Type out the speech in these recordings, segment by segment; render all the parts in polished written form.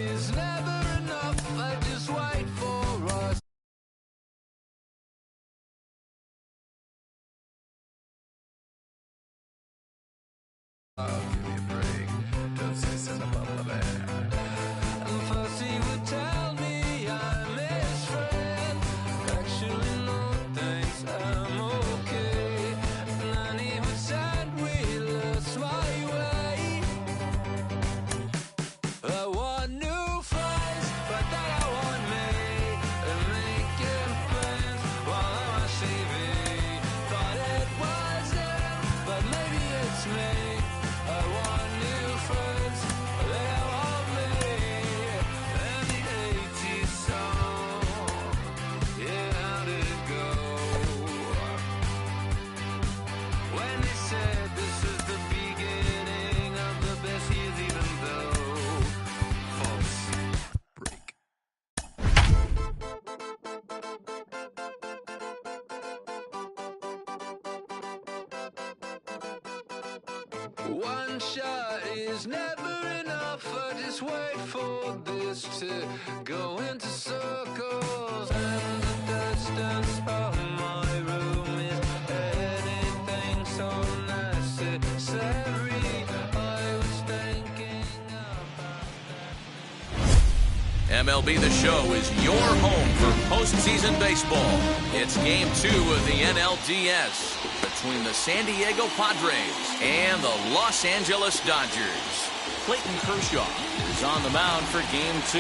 It's never enough, I just wait for us. I'll give you a break, don't say something about that. And first he would tell me I'm his friend. Actually, no thanks, I'm okay. And then he would send wheelers my way. I want new friends, but then I want me. And making friends while I'm on TV. Thought it was him, but maybe it's me. I want new friends, they want me. And the 80s song, yeah, how did it go? When they said this is the beginning of the best years, even though false break. One shot is never enough, I just wait for this to go into circles. And the distance of my room is anything so necessary. I was thinking about MLB The Show is your home for postseason baseball. It's Game 2 of the NLDS between the San Diego Padres and the Los Angeles Dodgers. Clayton Kershaw is on the mound for Game 2.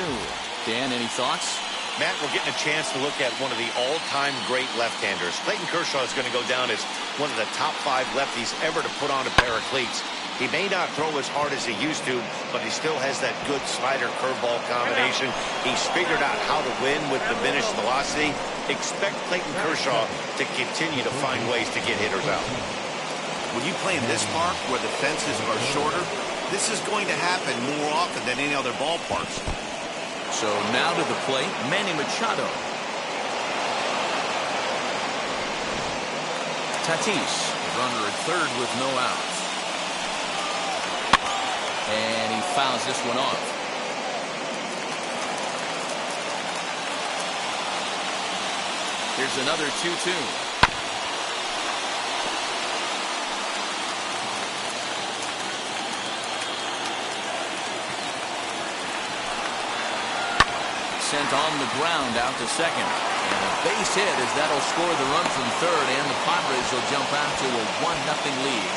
Dan, any thoughts? Matt, we're getting a chance to look at one of the all-time great left-handers. Clayton Kershaw is going to go down as one of the top 5 lefties ever to put on a pair of cleats. He may not throw as hard as he used to, but he still has that good slider curveball combination. He's figured out how to win with diminished velocity. Expect Clayton Kershaw to continue to find ways to get hitters out. When you play in this park where the fences are shorter, this is going to happen more often than any other ballparks. So now to the plate, Manny Machado. Tatis, runner at third with no outs. And he fouls this one off. Here's another 2-2. Sent on the ground out to second. And a base hit as that'll score the run from third, and the Padres will jump out to a 1-0 lead.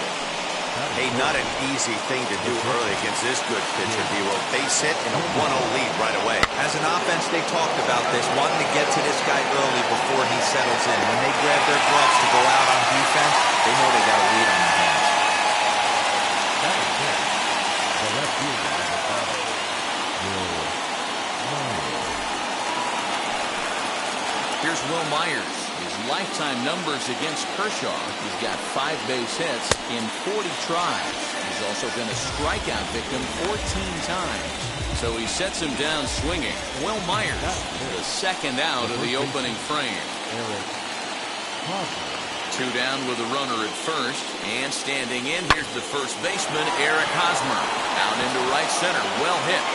Hey, not an easy thing to do early against this good pitcher, Vivo. Base hit and a 1-0 lead right away. As an offense, they talked about this, wanting to get to this guy early before he settles in. When they grab their gloves to go out on defense, they know they got a lead on their hands. Here's Will Myers. His lifetime numbers against Kershaw. He's got 5 base hits in 40 tries. He's also been a strikeout victim 14 times. So he sets him down swinging. Will Myers, the second out of the opening frame. 2 down with a runner at first. And standing in, here's the first baseman, Eric Hosmer. Out into right center. Well hit.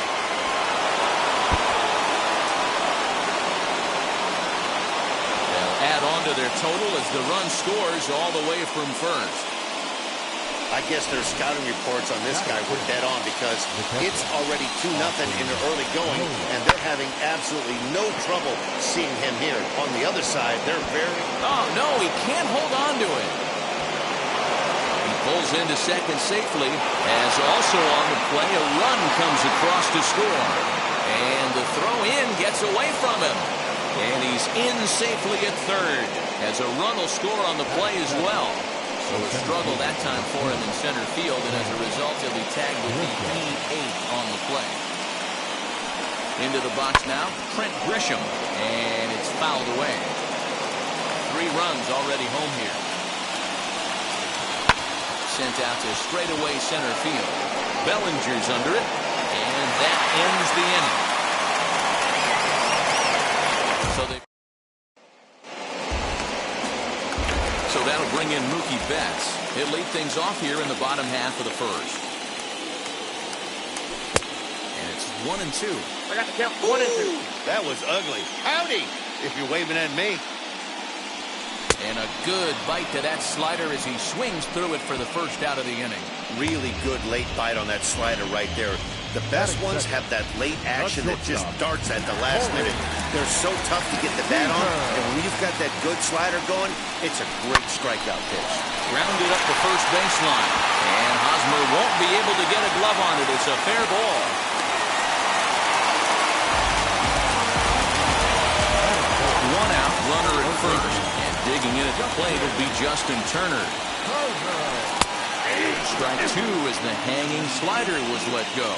Add on to their total as the run scores all the way from first. I guess their scouting reports on this guy were dead on because it's already 2-0 in the early going, and they're having absolutely no trouble seeing him here. On the other side, they're very... Oh, no, he can't hold on to it. He pulls into second safely, as also on the play, a run comes across to score. And the throw in gets away from him. And he's in safely at third, as a run will score on the play as well. So a struggle that time for him in center field, and as a result, he'll be tagged with the E8 on the play. Into the box now, Trent Grisham, and it's fouled away. 3 runs already home here. Sent out to straightaway center field. Bellinger's under it, and that ends the inning. So that'll bring in Mookie Betts. He'll lead things off here in the bottom half of the first. And It's 1-2. I got the count 1-2. That was ugly. Howdy, if you're waving at me. And a good bite to that slider as he swings through it for the first out of the inning. Really good late bite on that slider right there. The best ones have that late action that just darts at the last minute. They're so tough to get the bat on, and when you've got that good slider going, it's a great strikeout pitch. Grounded up the first baseline. And Hosmer won't be able to get a glove on it. It's a fair ball. One out, runner at first. And digging in at the plate will be Justin Turner. Strike two as the hanging slider was let go.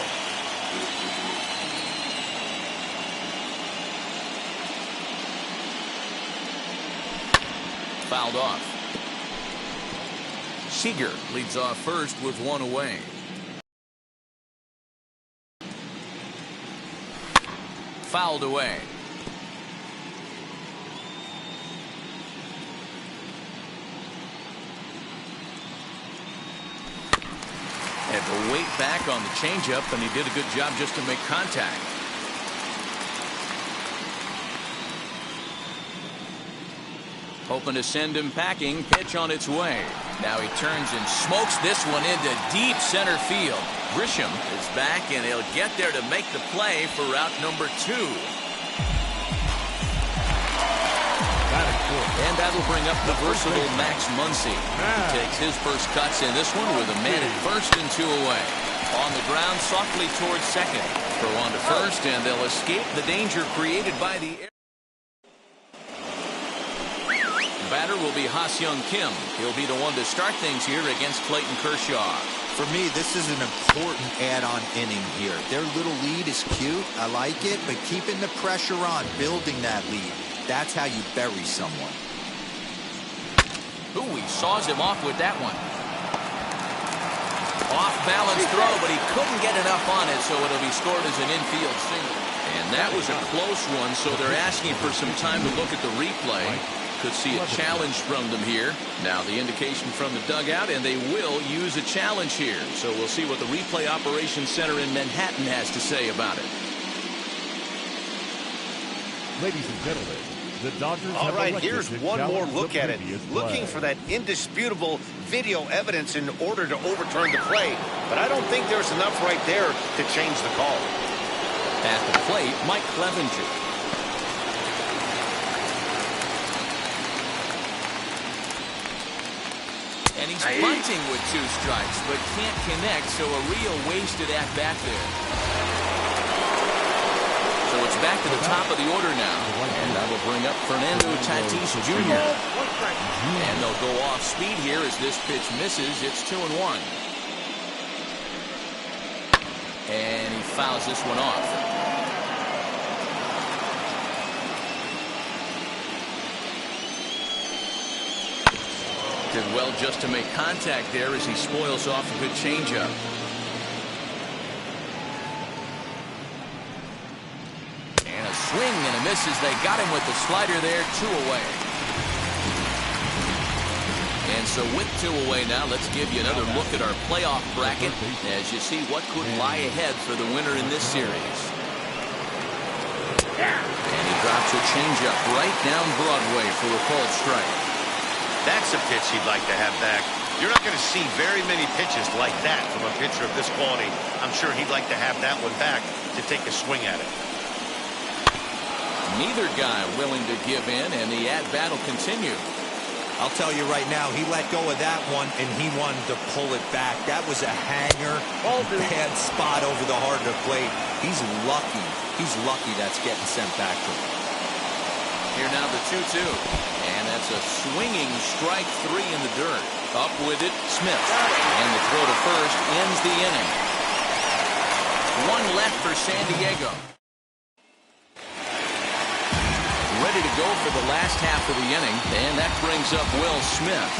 Fouled off. Seager leads off first with one away. Fouled away. Had to wait back on the changeup, and he did a good job just to make contact. Hoping to send him packing. Pitch on its way. Now he turns and smokes this one into deep center field. Grisham is back, and he'll get there to make the play for route number 2. And that'll bring up the versatile Max Muncy. He takes his first cuts in this one with a man at first and 2 away. On the ground, softly towards second. Throw on to first, and they'll escape the danger created by the air. Batter will be Ha-Seong Kim. He'll be the one to start things here against Clayton Kershaw. For me, this is an important add-on inning here. Their little lead is cute. I like it, but keeping the pressure on, building that lead. That's how you bury someone. Ooh, he saws him off with that one. Off-balance throw, but he couldn't get enough on it, so it'll be scored as an infield single. And that was a close one, so they're asking for some time to look at the replay. Could see a challenge from them here. Now the indication from the dugout, and they will use a challenge here. So we'll see what the replay operations center in Manhattan has to say about it. Ladies and gentlemen, the Dodgers All have right, elected here's to one more challenge look the at it. previous Looking play. for that indisputable video evidence in order to overturn the play. But I don't think there's enough right there to change the call. At the plate, Mike Clevenger. And he's bunting with 2 strikes, but can't connect, so a real wasted at-bat there. So it's back to the top of the order now, and that will bring up Fernando Tatis Jr. And they'll go off speed here as this pitch misses. It's 2-1. And he fouls this one off. Did well just to make contact there as he spoils off a good changeup. And a swing and a miss as they got him with the slider there. 2 away. And so with 2 away now, let's give you another look at our playoff bracket as you see what could lie ahead for the winner in this series. And he drops a changeup right down Broadway for a called strike. That's a pitch he'd like to have back. You're not going to see very many pitches like that from a pitcher of this quality. I'm sure he'd like to have that one back to take a swing at it. Neither guy willing to give in, and the at-bat will continue. I'll tell you right now, he let go of that one, and he wanted to pull it back. That was a hanger, bad spot over the heart of the plate. He's lucky. He's lucky that's getting sent back to him. Here now the 2-2. And that's a swinging strike 3 in the dirt. Up with it, Smith. And the throw to first ends the inning. 1 left for San Diego. Ready to go for the last half of the inning. And that brings up Will Smith.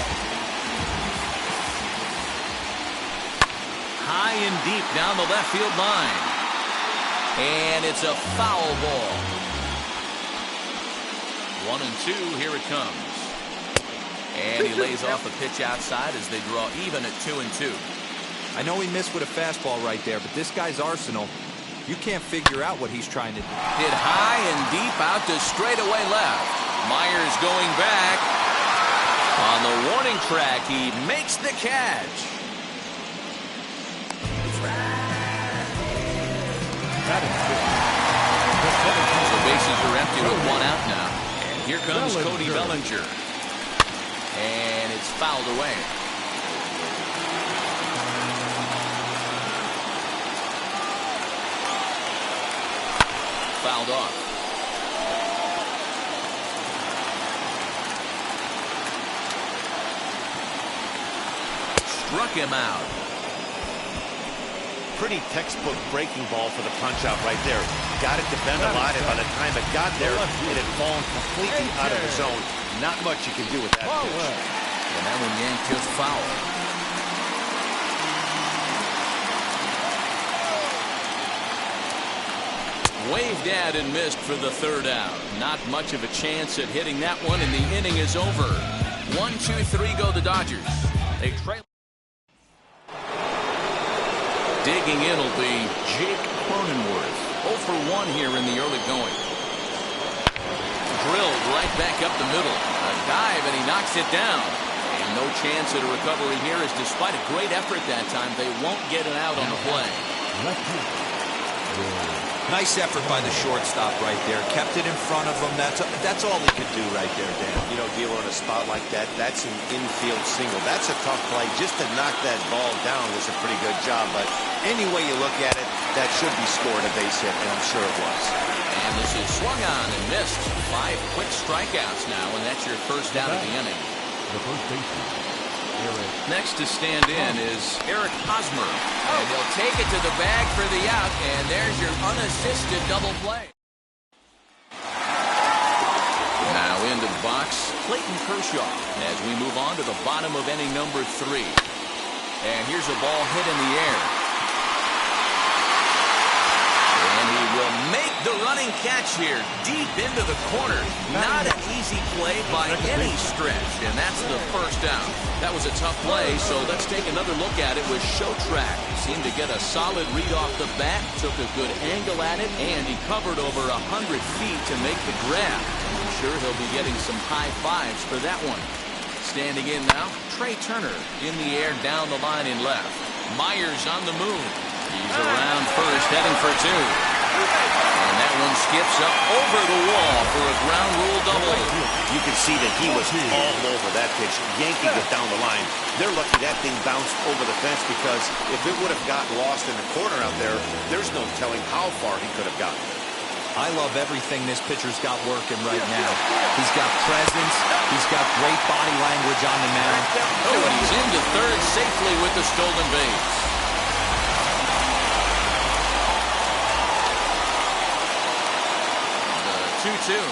High and deep down the left field line. And it's a foul ball. 1-2, here it comes. And he lays off a pitch outside as they draw even at 2-2. I know he missed with a fastball right there, but this guy's arsenal, You can't figure out what he's trying to do. Hit high and deep out to straightaway left. Myers going back. On the warning track, he makes the catch. The bases are empty with one out now. And here comes Cody Bellinger. And it's fouled away. Fouled off. Struck him out. Pretty textbook breaking ball for the punch out right there. Got it to bend a lot, and by the time it got there, it had fallen completely out of the zone. Not much you can do with that pitch. And that one yanked just foul. Waved at and missed for the third out. Not much of a chance at hitting that one, and the inning is over. 1-2-3 go the Dodgers. They trail. Digging in will be Jake Cronenworth. 0 for 1 here in the early going. Drilled right back up the middle. A dive, and he knocks it down. And no chance at a recovery here, as despite a great effort that time, they won't get it out on the play. Nice effort by the shortstop right there. Kept it in front of him. That's all he could do right there, Dan. You know, dealer in a spot like that, that's an infield single. That's a tough play. Just to knock that ball down was a pretty good job. But any way you look at it, that should be scored a base hit, and I'm sure it was. And this is swung on and missed. 5 quick strikeouts now, and that's your first out of the inning. The first baseman, Eric. Next to stand in is Eric Hosmer. And he'll take it to the bag for the out, and there's your unassisted double play. Now into the box, Clayton Kershaw, as we move on to the bottom of inning number 3. And here's a ball hit in the air. And he will make the running catch here, deep into the corner. Not an easy play by any stretch, and that's the first out. That was a tough play, so let's take another look at it with Showtrack. Seemed to get a solid read off the bat, took a good angle at it, and he covered over 100 feet to make the grab. I'm sure he'll be getting some high fives for that one. Standing in now, Trey Turner in the air down the line in left. Myers on the move. He's around first, heading for 2. And that one skips up over the wall for a ground rule double. You can see that he was all over that pitch, yanking it down the line. They're lucky that thing bounced over the fence, because if it would have gotten lost in the corner out there, there's no telling how far he could have gotten. I love everything this pitcher's got working right now. He's got presence. He's got great body language on the mound. Oh, and he's into third safely with the stolen base. The 2-2.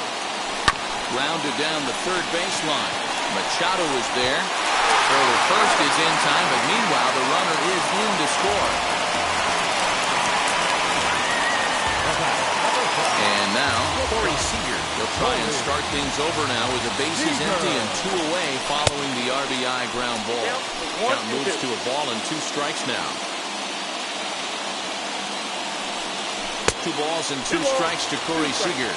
Grounded down the third baseline. Machado is there. Throw to first is in time, but meanwhile the runner is in to score. And now, Corey Seager. He'll try and start things over now with the bases empty and 2 away following the RBI ground ball. Count moves to a ball and 2 strikes now. 2 balls and 2 strikes to Corey Seager.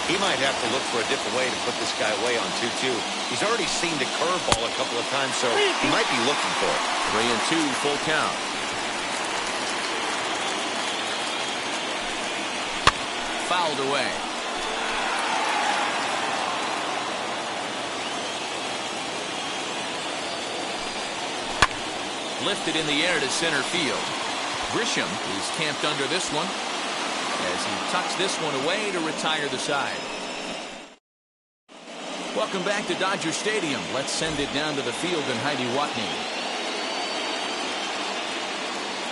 He might have to look for a different way to put this guy away on 2-2. He's already seen the curveball a couple of times, so he might be looking for it. 3-2, full count. Fouled away. Lifted in the air to center field. Grisham is camped under this one as he tucks this one away to retire the side. Welcome back to Dodger Stadium. Let's send it down to the field in Heidi Watney.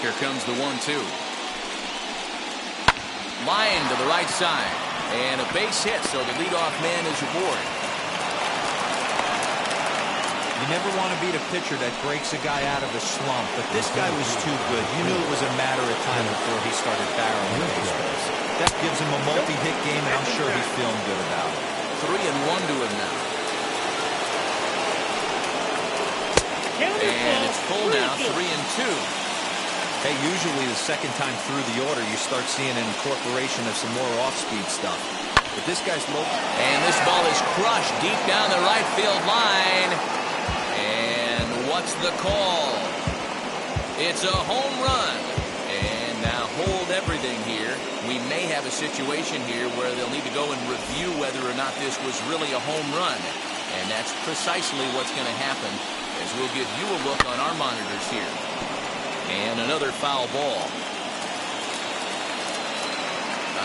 Here comes the 1-2. Line to the right side. And a base hit, so the leadoff man is aboard. You never want to beat a pitcher that breaks a guy out of a slump, but this guy was too good. You knew it was a matter of time before he started barreling baseballs. That gives him a multi-hit game, and I'm sure he's feeling good about it. 3-1 to him now. And it's full now, 3-2. Hey, usually the second time through the order, you start seeing an incorporation of some more off-speed stuff. But this guy's low. And this ball is crushed deep down the right field line. And what's the call? It's a home run. And now hold everything here. We may have a situation here where they'll need to go and review whether or not this was really a home run. And that's precisely what's going to happen, as we'll give you a look on our monitors here. And another foul ball.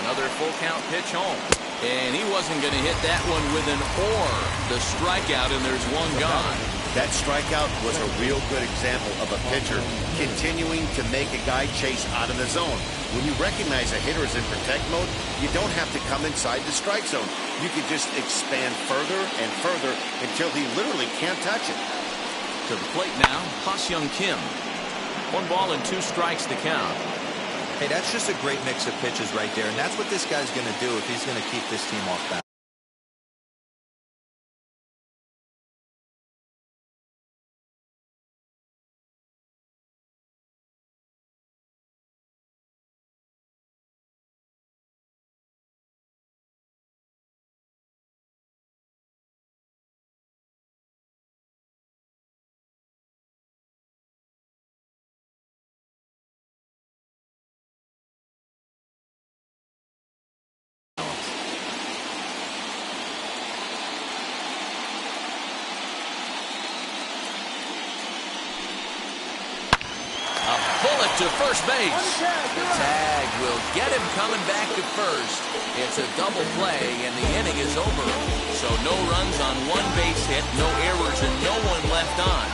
Another full count pitch home. And he wasn't going to hit that one with an or. The strikeout, and there's one gone. That strikeout was a real good example of a pitcher continuing to make a guy chase out of the zone. When you recognize a hitter is in protect mode, you don't have to come inside the strike zone. You can just expand further and further until he literally can't touch it. To the plate now, Ha-Seong Kim. 1 ball and 2 strikes to count. Hey, that's just a great mix of pitches right there, and that's what this guy's going to do if he's going to keep this team off balance. To first base. The tag will get him coming back to first. It's a double play, and the inning is over. So no runs on 1 base hit, no errors, and no one left on.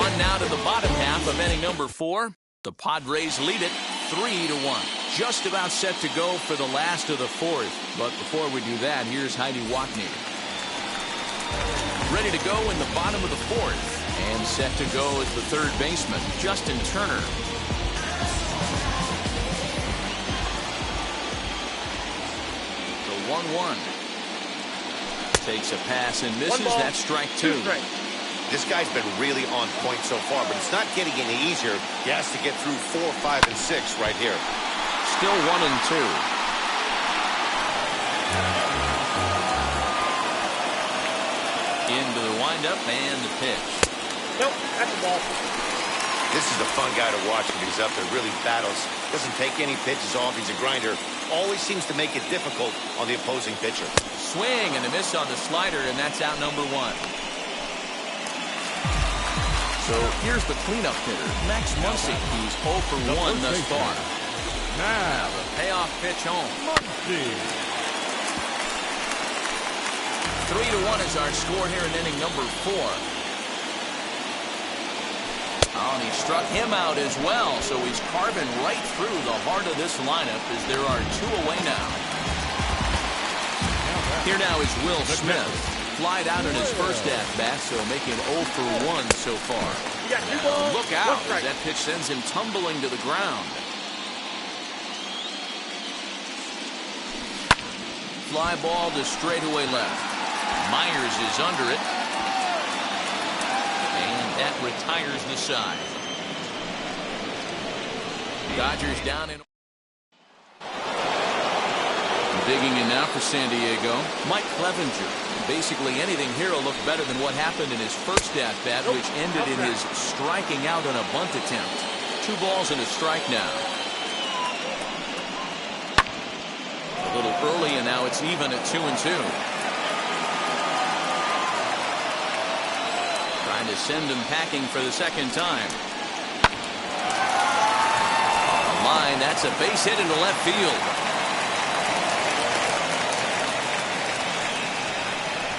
On now to the bottom half of inning number 4. The Padres lead it 3-1. Just about set to go for the last of the 4th. But before we do that, here's Heidi Watney. Ready to go in the bottom of the 4th. And set to go is the 3rd baseman, Justin Turner. The 1-1. Takes a pass and misses. That's strike 2. This guy's been really on point so far, but it's not getting any easier. He has to get through 4, 5, and 6 right here. Still 1-2. Into the windup and the pitch. Nope, that's a ball. This is a fun guy to watch when he's up there. Really battles. Doesn't take any pitches off. He's a grinder. Always seems to make it difficult on the opposing pitcher. Swing and a miss on the slider, and that's out number 1. So here's the cleanup hitter, Max Muncy. He's 0 for 1 thus far. Now the payoff pitch home. 3-1 is our score here in inning number 4. Oh, and he struck him out as well, so he's carving right through the heart of this lineup as there are 2 away now. Here now is Will Smith. Flied out in his first at-bat, so making 0 for 1 so far. Now, look out as that pitch sends him tumbling to the ground. Fly ball to straightaway left. Myers is under it. That retires the side. Dodgers down in. Digging in now for San Diego, Mike Clevenger. Basically anything here will look better than what happened in his first at-bat, which ended in his striking out on a bunt attempt. 2 balls and a strike now. A little early, and now it's even at 2-2. To send him packing for the second time. Line, that's a base hit into left field.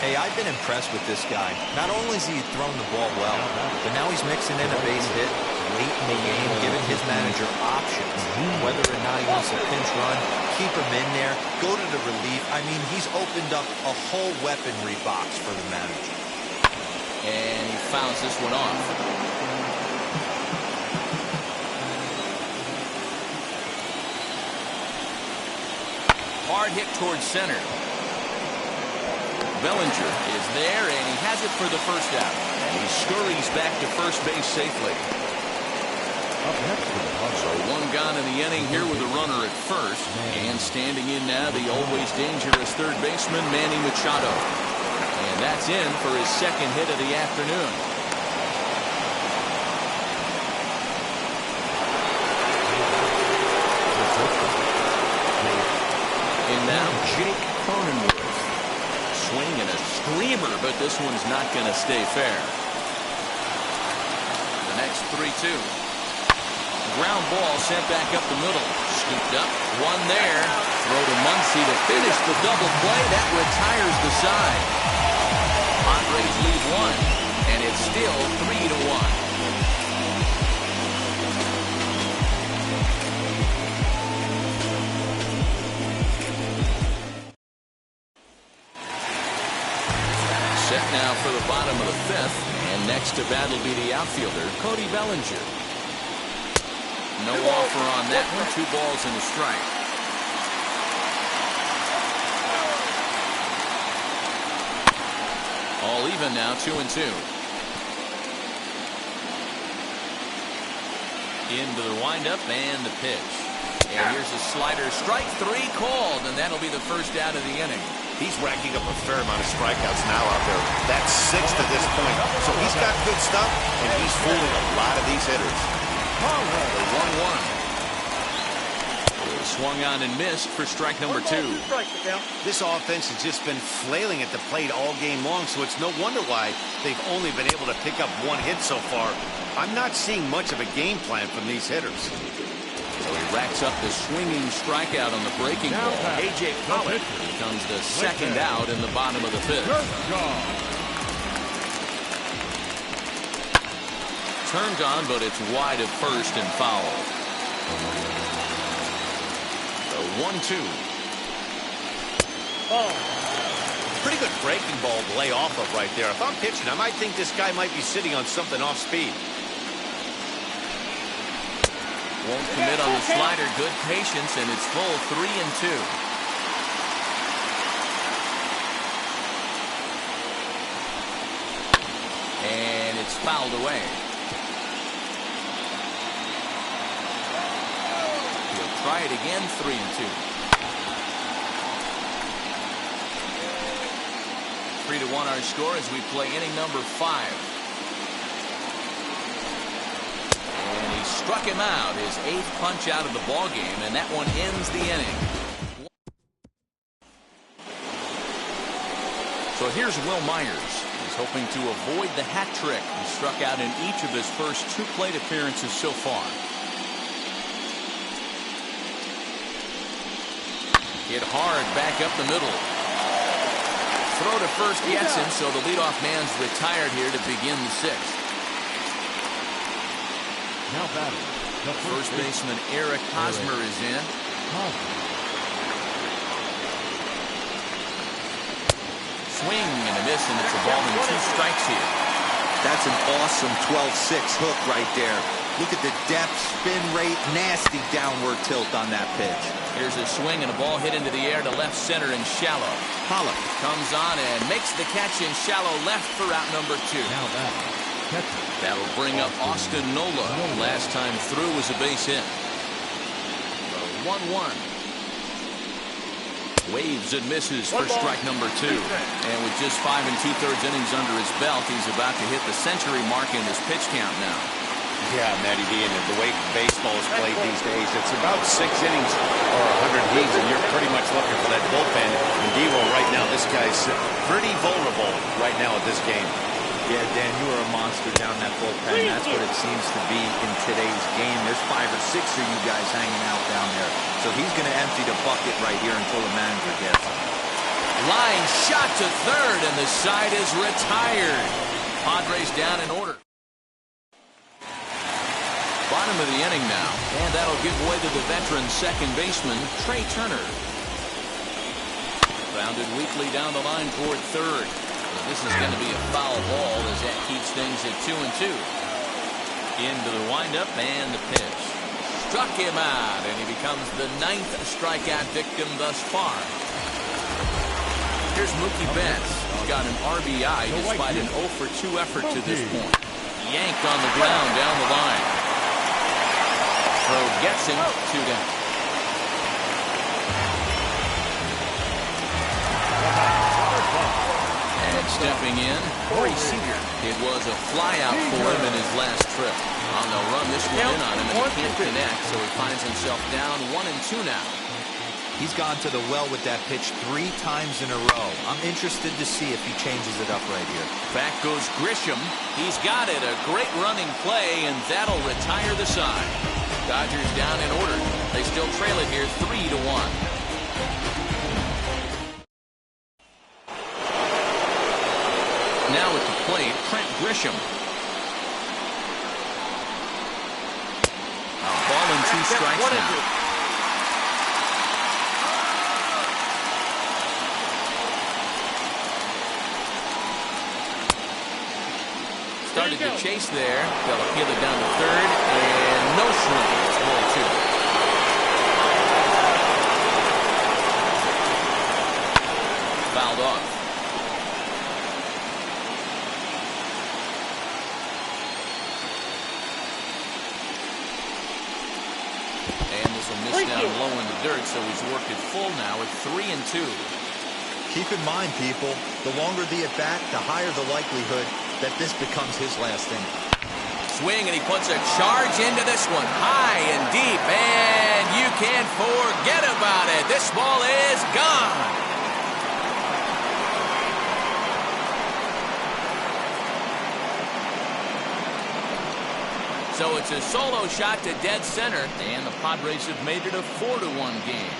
Hey, I've been impressed with this guy. Not only has he thrown the ball well, but now he's mixing in a base hit late in the game, giving his manager options. Whether or not he wants a pinch run, keep him in there, go to the relief. I mean, he's opened up a whole weaponry box for the manager. And he fouls this one off. Hard hit towards center. Bellinger is there, and he has it for the first out. And he scurries back to first base safely. Up next for the Padres. So one gone in the inning here with a runner at first. And standing in now, the always dangerous third baseman, Manny Machado. And that's in for his second hit of the afternoon. And now Jake Cronenworth. Swing and a screamer, but this one's not going to stay fair. The next 3-2. Ground ball sent back up the middle. Scooped up, one there. Throw to Muncy to finish the double play. That retires the side. Padres lead one, and it's still 3-1. Set now for the bottom of the fifth, and next to bat will be the outfielder, Cody Bellinger. No offer on that one. 2 balls and a strike. All even now, 2-2. Into the windup and the pitch. And here's a slider. Strike 3 called, and that'll be the first out of the inning. He's racking up a fair amount of strikeouts now out there. That's 6 to this point. So he's got good stuff, and he's fooling a lot of these hitters. The 1-1. Swung on and missed for strike number 2. This offense has just been flailing at the plate all game long, so it's no wonder why they've only been able to pick up 1 hit so far. I'm not seeing much of a game plan from these hitters. So he racks up the swinging strikeout on the breaking ball. A.J. Pollock becomes the second out in the bottom of the fifth. Turned on, but it's wide at first and foul. The 1-2. Pretty good breaking ball to lay off of right there. If I'm pitching, I might think this guy might be sitting on something off speed. Won't commit on the slider. Good patience, and it's full 3-2. And it's fouled away. He'll try it again, 3-2. 3-1 our score as we play inning number 5. Struck him out, his 8th punch out of the ball game, and that one ends the inning. So here's Will Myers. He's hoping to avoid the hat trick. He struck out in each of his first 2 plate appearances so far. Hit hard back up the middle. Throw to first gets him, so the leadoff man's retired here to begin the 6th. Now batting. The First baseman Eric Hosmer is in. Swing and a miss, and it's a ball and 2 strikes here. That's an awesome 12-6 hook right there. Look at the depth, spin rate, nasty downward tilt on that pitch. Here's a swing and a ball hit into the air to left center and shallow. Pollock Comes on and makes the catch in shallow left for out number 2. Now batting. Catcher. That'll bring up Austin Nola. Last time through was a base hit. The 1-1. Waves and misses for strike number 2. And with just 5 2/3 innings under his belt, he's about to hit the century mark in his pitch count now. Yeah, Matty D, and the way baseball is played these days, it's about 6 innings or 100 innings, and you're pretty much looking for that bullpen. And Devo right now, this guy's pretty vulnerable right now at this game. Yeah, Dan, you are a monster down that bullpen. That's what it seems to be in today's game. There's 5 or 6 of you guys hanging out down there. So he's going to empty the bucket right here until the manager gets him. Line shot to third, and the side is retired. Padres down in order. Bottom of the inning now, and that'll give way to the veteran second baseman, Trey Turner. Grounded weakly down the line toward third. This is going to be a foul ball as that keeps things at 2-2. Into the windup and the pitch. Struck him out, and he becomes the 9th strikeout victim thus far. Here's Mookie Betts. He's got an RBI despite an 0 for 2 effort to this point. Yanked on the ground down the line. throw gets him 2 down. And stepping in, it was a flyout for him in his last trip. They'll run this one in on him, and he can't connect, so he finds himself down 1-2 now. He's gone to the well with that pitch 3 times in a row. I'm interested to see if he changes it up right here. Back goes Grisham. He's got it. A great running play, and that'll retire the side. Dodgers down in order. They still trail it here 3-1. Now at the plate, Trent Grisham. A ball and 2 strikes now. Started to chase there. They'll appeal it down to third, and no swing. It's ball 2. Fouled off. And this will miss down low in the dirt, so he's worked it full now at 3-2. Keep in mind, people, the longer the at-bat, the higher the likelihood that this becomes his last inning. Swing, and he puts a charge into this one. High and deep, and you can't forget about it. This ball is gone. So it's a solo shot to dead center, and the Padres have made it a 4-1 game.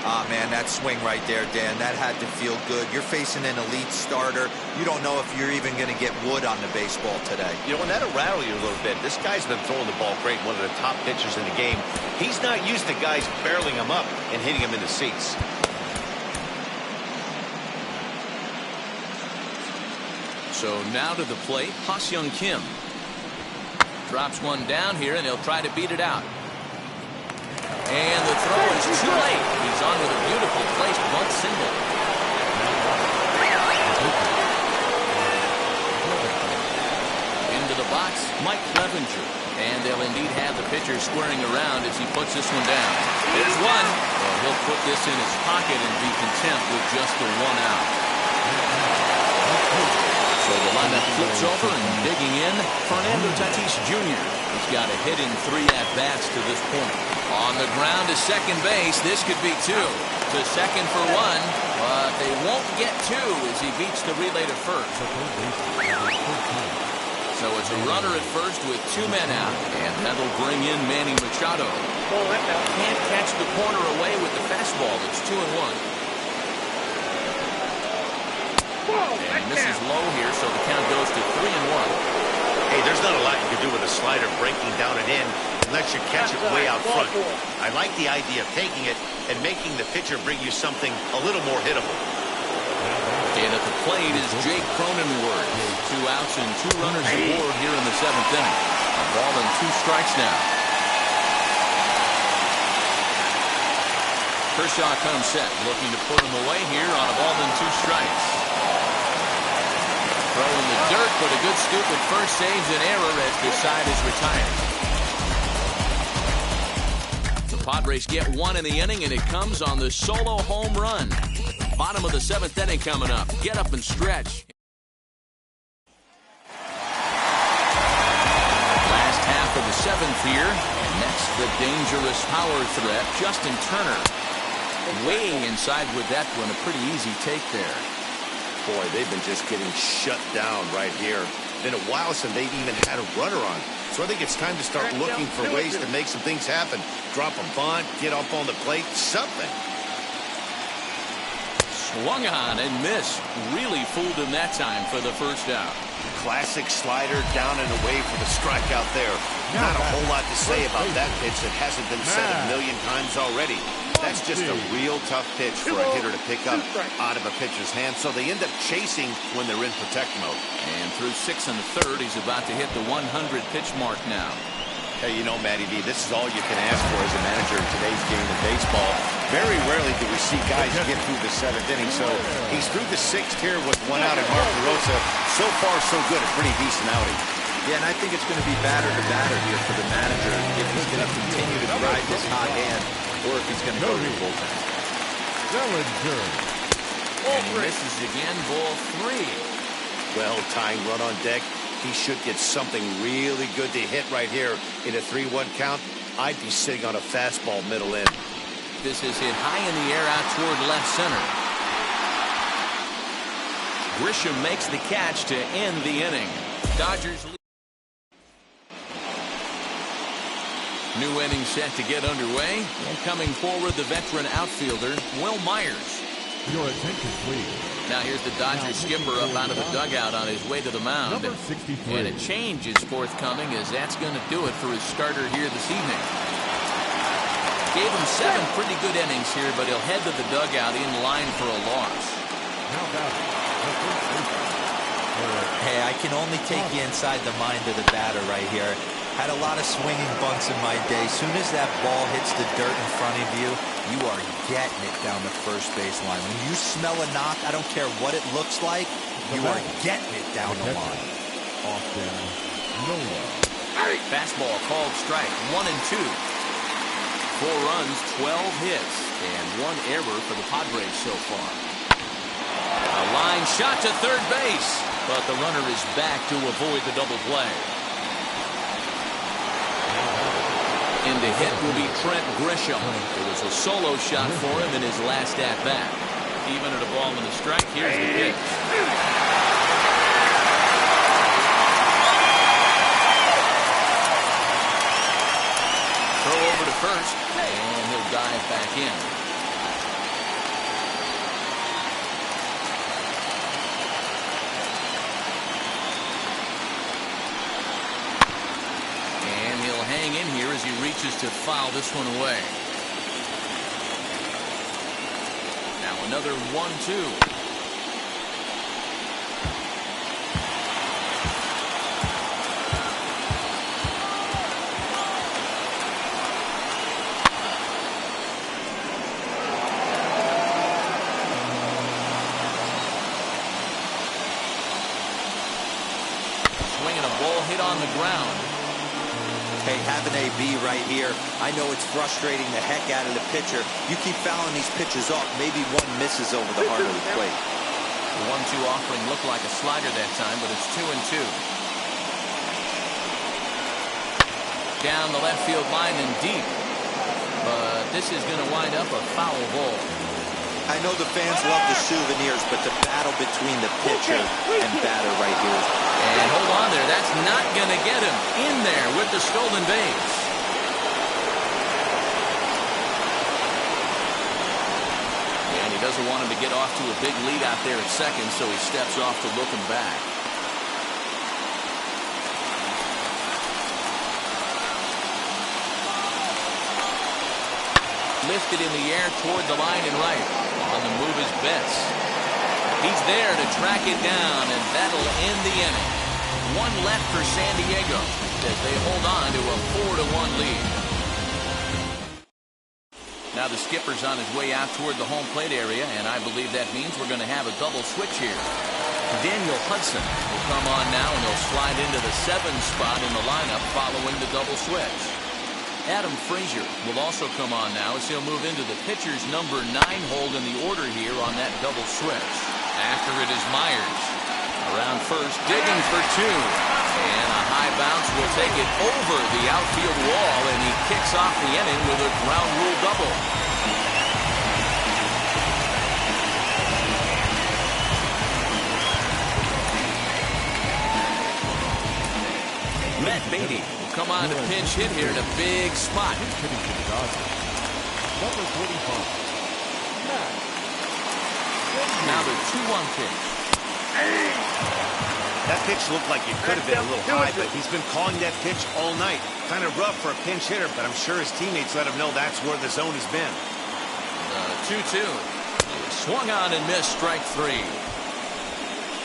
Ah, man, that swing right there, Dan, that had to feel good. You're facing an elite starter. You don't know if you're even going to get wood on the baseball today. You know, and that'll rattle you a little bit. This guy's been throwing the ball great, one of the top pitchers in the game. He's not used to guys barreling him up and hitting him in the seats. So now to the plate, Ha-Seong Kim. Drops one down here, and he'll try to beat it out. And the throw is too late. He's on with a beautiful placed bunt single. Into the box, Mike Clevenger. And they'll indeed have the pitcher squaring around as he puts this one down. There's one. Well, he'll put this in his pocket and be content with just the 1 out. So the lineup flips over, and digging in, Fernando Tatis Jr. He's got a hit in 3 at-bats to this point. On the ground to second base, this could be 2. To second for 1, but they won't get 2 as he beats the relay to first. So it's a runner at first with 2 men out, and that'll bring in Manny Machado. Can't catch the corner away with the fastball. It's 2-1. And misses low here, so the count goes to 3-1. Hey, there's not a lot you can do with a slider breaking down and in unless you catch it way out front. I like the idea of taking it and making the pitcher bring you something a little more hittable. And at the plate is Jake Cronenworth. 2 outs and 2 runners aboard here in the 7th inning. A ball and 2 strikes now. Kershaw comes set, looking to put him away here on a ball and 2 strikes. Throw in the dirt, but a good scoop at first saves an error as the side is retired. The Padres get 1 in the inning, and it comes on the solo home run. Bottom of the 7th inning coming up. Get up and stretch. Last half of the 7th here, and next the dangerous power threat, Justin Turner. Way inside with that one, a pretty easy take there. Boy, they've been just getting shut down right here. Been a while since they've even had a runner on. So I think it's time to start looking for ways to make some things happen. Drop a bunt, get up on the plate, something. Swung on and missed. Really fooled him that time for the first out. Classic slider down and away for the strikeout there. Not a whole lot to say about that pitch that hasn't been said a million times already. That's just a real tough pitch for a hitter to pick up out of a pitcher's hand, so they end up chasing when they're in protect mode. And through 6 1/3, he's about to hit the 100 pitch mark now. Hey, you know, Matty V, this is all you can ask for as a manager in today's game of baseball. Very rarely do we see guys get through the 7th inning, so he's through the 6th here with 1 out in Mark Rosa. So far, so good. A pretty decent outing. Yeah, and I think it's going to be batter to batter here for the manager if he's going to continue to drive this hot hand or if he's going to go to the bullpen. And he misses again, ball 3. Well-timed run on deck. He should get something really good to hit right here in a 3-1 count. I'd be sitting on a fastball middle in. This is hit high in the air out toward left center. Grisham makes the catch to end the inning. Dodgers lead. New inning set to get underway. And coming forward, the veteran outfielder, Will Myers. Your attention, please. Now here's the Dodgers skipper up out of the dugout on his way to the mound. Number 63. And a change is forthcoming, as that's going to do it for his starter here this evening. Gave him 7 pretty good innings here, but he'll head to the dugout in line for a loss. Now batting. Hey, I can only take you inside the mind of the batter right here. Had a lot of swinging bunts in my day. Soon as that ball hits the dirt in front of you, you are getting it down the first baseline. When you smell a knock, I don't care what it looks like, you are getting it down the line. Off down. No one. Fastball called strike. 1-2. 4 runs, 12 hits, and 1 error for the Padres so far. A line shot to third base, but the runner is back to avoid the double play. In to hit will be Trent Grisham. It was a solo shot for him in his last at-bat. Even at a ball and a strike, here's the pitch. Throw over to first, and he'll dive back in. Hang in here as he reaches to foul this one away. Now another 1-2. Swinging a ball hit on the ground. Hey, having AB right here, I know it's frustrating the heck out of the pitcher. You keep fouling these pitches off, maybe one misses over the heart of the plate. The 1-2 offering looked like a slider that time, but it's 2-2. Down the left field line and deep. But this is going to wind up a foul ball. I know the fans love the souvenirs, but the battle between the pitcher and batter right here. And hold on there. That's not going to get him in there with the stolen base. And he doesn't want him to get off to a big lead out there at second, so he steps off to look him back. Lifted in the air toward the line and right. On the move is Betts. He's there to track it down, and that'll end the inning. 1 left for San Diego as they hold on to a 4-1 lead. Now the skipper's on his way out toward the home plate area, and I believe that means we're going to have a double switch here. Daniel Hudson will come on now, and he'll slide into the 7th spot in the lineup following the double switch. Adam Frazier will also come on now as he'll move into the pitcher's number 9 hold in the order here on that double switch. After it is Myers. Around first, digging for 2. And a high bounce will take it over the outfield wall, and he kicks off the inning with a ground rule double. Matt Beatty will come on to pinch hit here in a big spot. Hitting for the Dodgers. Number 45. Now the 2-1 pitch. That pitch looked like it could have been a little high, but he's been calling that pitch all night. Kind of rough for a pinch hitter, but I'm sure his teammates let him know that's where the zone has been. The 2-2. Swung on and missed, strike 3.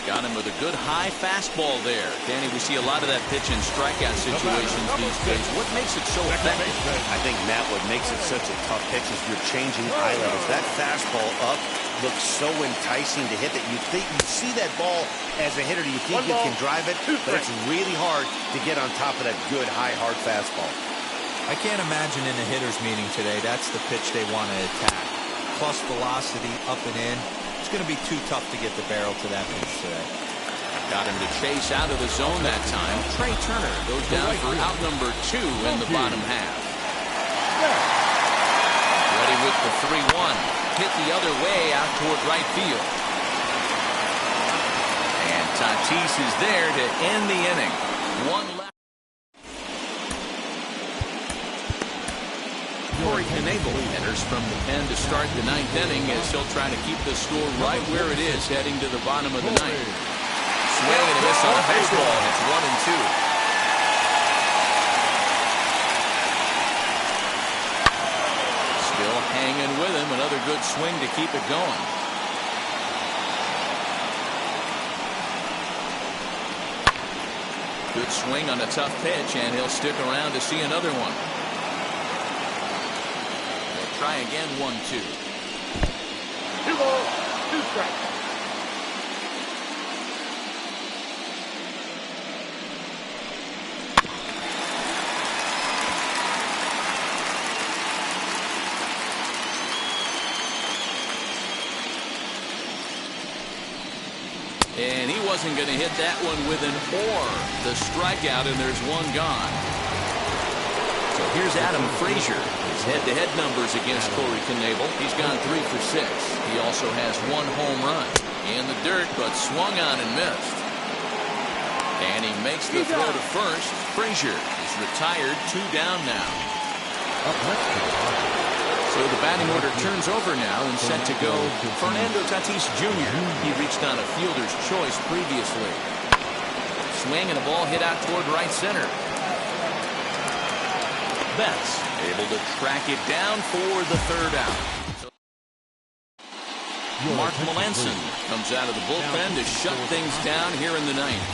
Got him with a good high fastball there. Danny, we see a lot of that pitch in strikeout situations these days. What makes it so effective? I think, Matt, what makes it such a tough pitch is you're changing eye levels. That fastball up looks so enticing to hit that you think you see that ball as a hitter, you think you can drive it, but it's really hard to get on top of that good, high, hard fastball. I can't imagine in the hitters meeting today that's the pitch they want to attack. Plus velocity up and in. It's going to be too tough to get the barrel to that pitch today. Got him to chase out of the zone that time. Trey Turner goes down for out number 2 in the bottom half. Ready with the 3-1. Hit the other way out toward right field. And Tatis is there to end the inning. One left. Corey Knebel enters from the pen to start the 9th inning as he'll try to keep the score right where it is heading to the bottom of the 9th. Swing and a miss on the fastball. It's 1-2. Still hanging with him. Another good swing to keep it going. Good swing on a tough pitch, and he'll stick around to see another one. Try again, 1-2. 2 balls, 2 strikes. And he wasn't going to hit that one with an or. The strikeout, and there's one gone. So here's Adam Frazier. His head-to-head numbers against Corey Knebel. He's gone 3 for 6. He also has 1 home run in the dirt, but swung on and missed. And he makes the throw to first. Frazier is retired, 2 down now. So the batting order turns over now and set to go Fernando Tatis Jr. He reached on a fielder's choice previously. Swing and a ball hit out toward right center. Betts able to track it down for the 3rd out. Mark Melanson comes out of the bullpen to shut things down here in the 9th.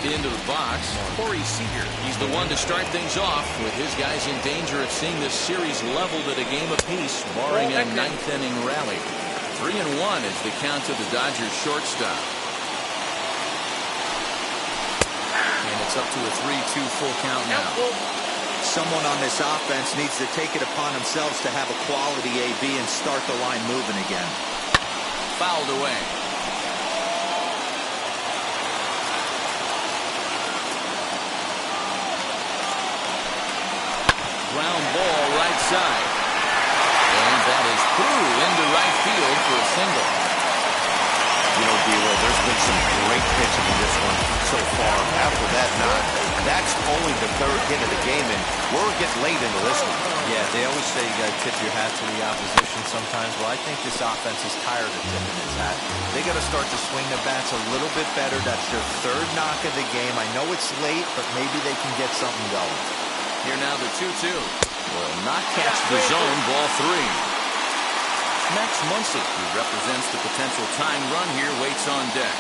Into the box, Corey Seager. He's the one to start things off with his guys in danger of seeing this series leveled at a game apiece, barring a 9th inning rally. 3-1 is the count to the Dodgers shortstop. And it's up to a 3-2 full count now. Someone on this offense needs to take it upon themselves to have a quality AB and start the line moving again. Fouled away. Ground ball right side. And that is through into right field for a single. You know, D-Lo, there's been some great pitching in this one so far. After that, that's only the 3rd hit of the game, and we're getting late into this one. Yeah, they always say you got to tip your hat to the opposition sometimes. Well, I think this offense is tired of tipping its hat. They got to start to swing the bats a little bit better. That's their 3rd knock of the game. I know it's late, but maybe they can get something going. Here now the 2-2. Will not catch the zone, ball 3. Max Muncy, who represents the potential tying run here, waits on deck.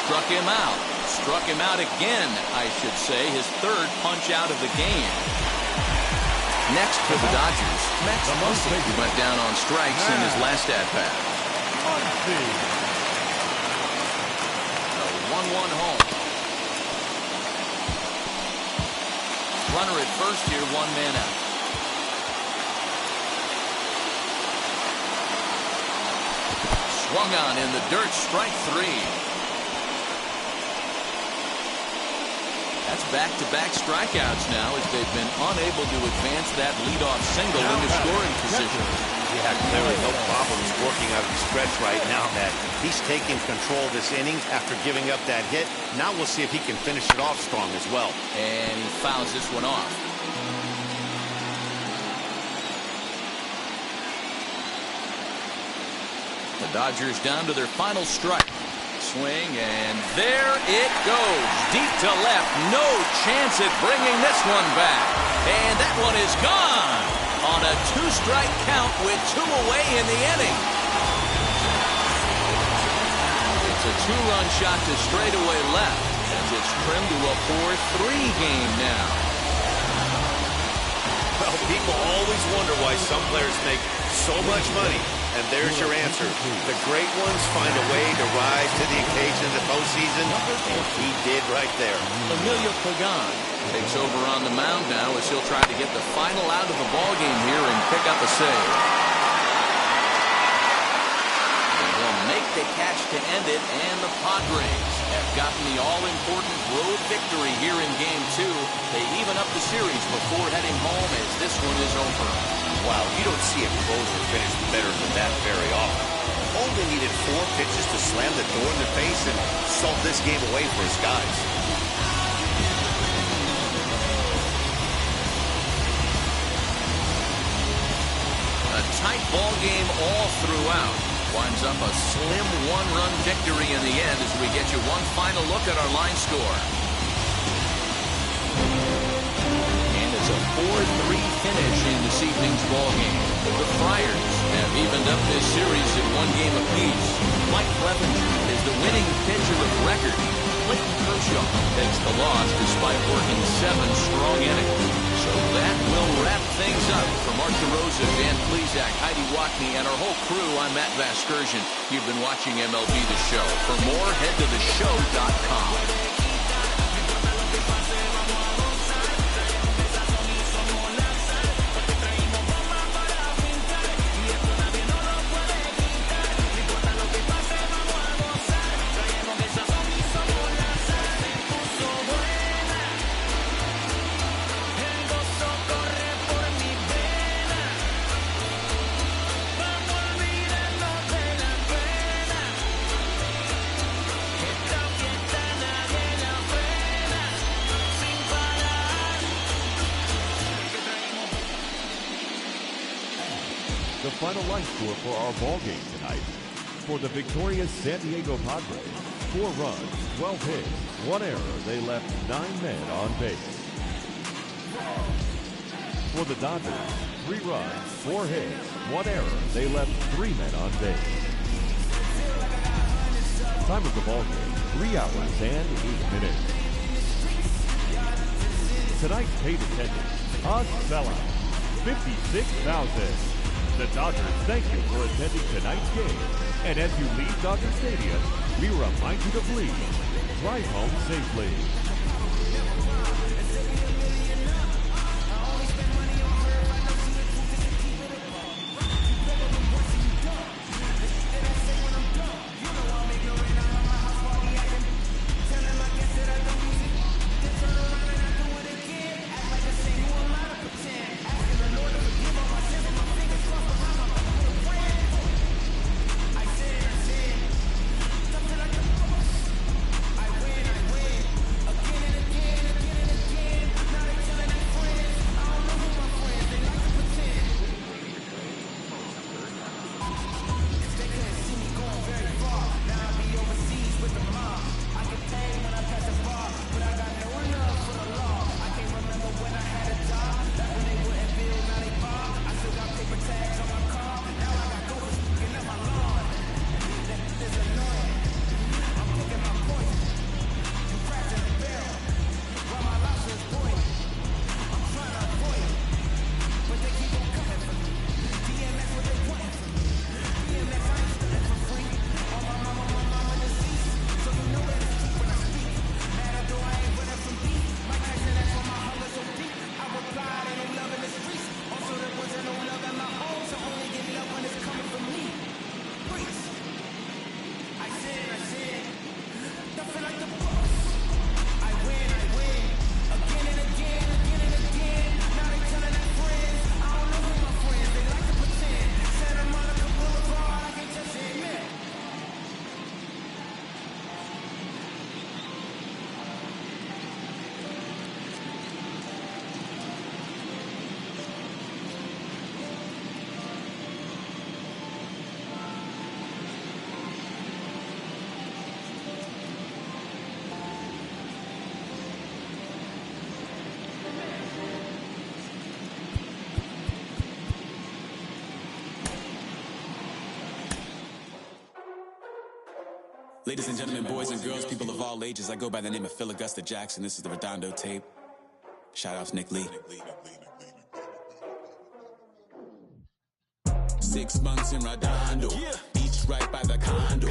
Struck him out. Struck him out again, I should say. His 3rd punch out of the game. Next for the Dodgers, Max Muncy, who went down on strikes in his last at-bat. A 1-1 home. Runner at first here, 1 man out. Swung on in the dirt, strike 3. That's back-to-back strikeouts now as they've been unable to advance that leadoff single into scoring position. Yeah, clearly no problems working out the stretch right now, Matt. He's taking control of this inning after giving up that hit. Now we'll see if he can finish it off strong as well. And he fouls this one off. The Dodgers down to their final strike. Swing, and there it goes. Deep to left. No chance at bringing this one back. And that one is gone on a two-strike count with 2 away in the inning. It's a 2-run shot to straightaway left as it's trimmed to a 4-3 game now. Well, people always wonder why some players make so much money, and there's your answer. The great ones find a way to rise to the occasion in the postseason, and he did right there. Emilio Pagan takes over on the mound now as he'll try to get the final out of the ballgame here and pick up a save. And he'll make the catch to end it, and the Padres have gotten the all-important road victory here in Game 2. They even up the series before heading home as this one is over. Wow, you don't see a closer finish better than that very often. Only needed 4 pitches to slam the door in their face and salt this game away for his guys. A tight ball game all throughout. Winds up a slim 1-run victory in the end as we get you one final look at our line score. And it's a 4-3 finish in this evening's ball game. The Friars have evened up this series at 1 game apiece. Mike Clevenger is the winning pitcher of record. Clayton Kershaw takes the loss despite working 7 strong innings. So that will wrap things up. For Mark DeRosa, Dan Plesac, Heidi Watney, and our whole crew, I'm Matt Vasgersian. You've been watching MLB The Show. For more, head to theshow.com. The final line score for our ball game tonight. For the victorious San Diego Padres, 4 runs, 12 hits, 1 error. They left 9 men on base. For the Dodgers, 3 runs, 4 hits, 1 error. They left 3 men on base. Time of the ball game, 3 hours and 8 minutes. Tonight's paid attendance, a sellout, 56,000. The Dodgers thank you for attending tonight's game. And as you leave Dodger Stadium, we remind you to please drive home safely. Ladies and gentlemen, boys and girls, people of all ages, I go by the name of Phil Augusta Jackson. This is the Redondo tape. Shout out to Nick Lee. 6 months in Redondo, beach right by the condo.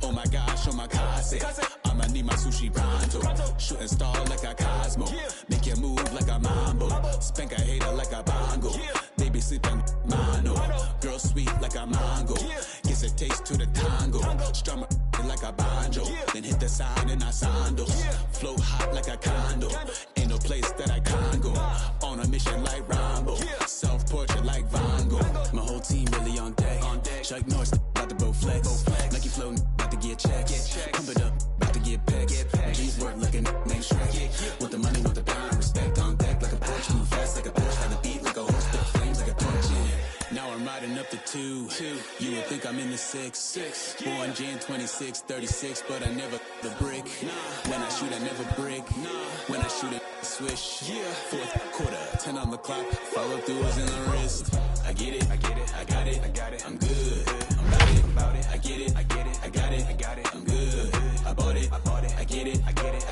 Oh my gosh, oh my casa, I'ma need my sushi pronto. Shooting star like a Cosmo, make you move like a mambo. Spank a hater like a bongo. Baby sleeping mono, girl sweet like a mango. Gives a taste to the tango, strum like a banjo. Then hit the sign in our sandals. Flow hot like a condo, ain't no place that I can't go. On a mission like Rambo, self-portrait like Van Gogh. My whole team really on deck. Chuck Norris about to go flex. Lucky flow about to get checks. Pump it up, about to get pecks. G's work looking name Shrek. With the money, with the pound, respect on deck like a porch. Move fast like a Porsche, like a beat like a horse. Spit flames like a torch. Now I'm riding up the 2. You would think I'm in the 6. Born Jan 26, 36, but I never the brick. When I shoot, I never break. When I shoot, I swish. Fourth quarter, 10 on the clock. Follow through is in the wrist. I get it, I got it, I'm good. I'm about it, I get it, I got it, I'm good. I bought it, I get it, I got it,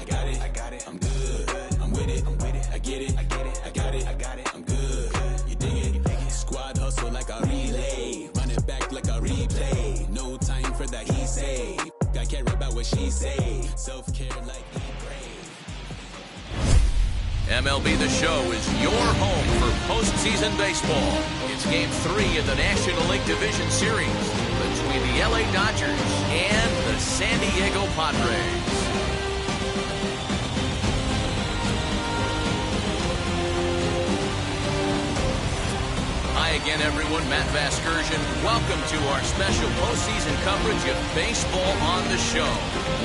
I'm good. I'm with it, I get it, I got it, I'm good. You dig it? Squad hustle like a relay, run it back like a replay. No time for that he say. I care about what she say. Self-care like he pray. MLB The Show is your home for postseason baseball. It's Game 3 of the National League Division Series between the LA Dodgers and the San Diego Padres. Hi again, everyone. Matt Vasgersian. Welcome to our special postseason coverage of baseball on the show.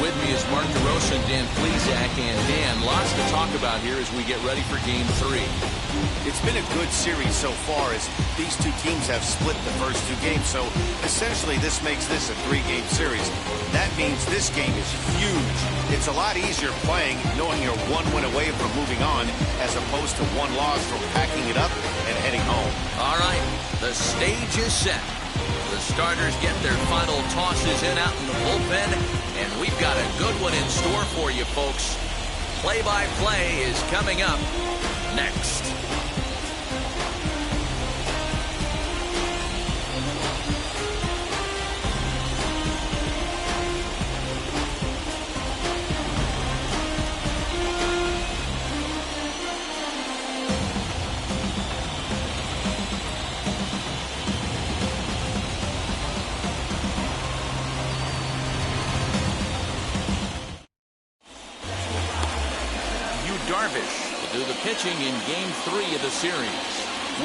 With me is Mark DeRosa and Dan Plesac. And Dan, lots to talk about here as we get ready for Game 3. It's been a good series so far as these two teams have split the first 2 games. So essentially this makes this a 3-game series. That means this game is huge. It's a lot easier playing knowing you're 1 win away from moving on as opposed to 1 loss from packing it up and heading home. All right, the stage is set. The starters get their final tosses in out in the bullpen, and we've got a good one in store for you, folks. Play-by-play is coming up next. Darvish will do the pitching in Game 3 of the series.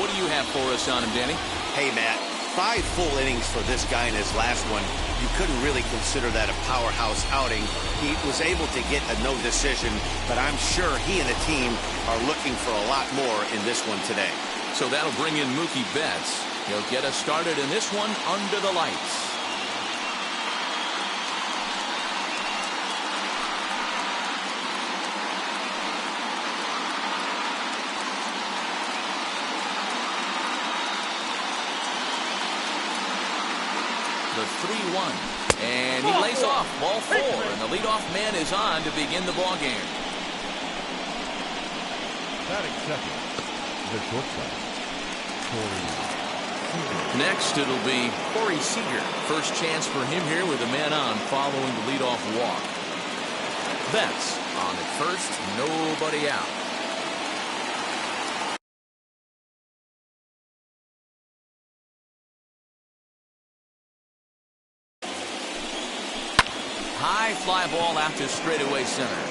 What do you have for us on him, Danny? Hey, Matt, 5 full innings for this guy in his last one. You couldn't really consider that a powerhouse outing. He was able to get a no decision, but I'm sure he and the team are looking for a lot more in this one today. So that'll bring in Mookie Betts. He'll get us started in this one under the lights. The 3-1, and he lays off ball 4, and the leadoff man is on to begin the ball game. Batting second, the shortstop, Corey. Next, it'll be Corey Seager. First chance for him here with a man on following the leadoff walk. Betts on at first, nobody out. High fly ball out to straightaway center.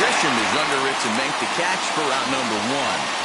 Grisham is under it to make the catch for out number 1.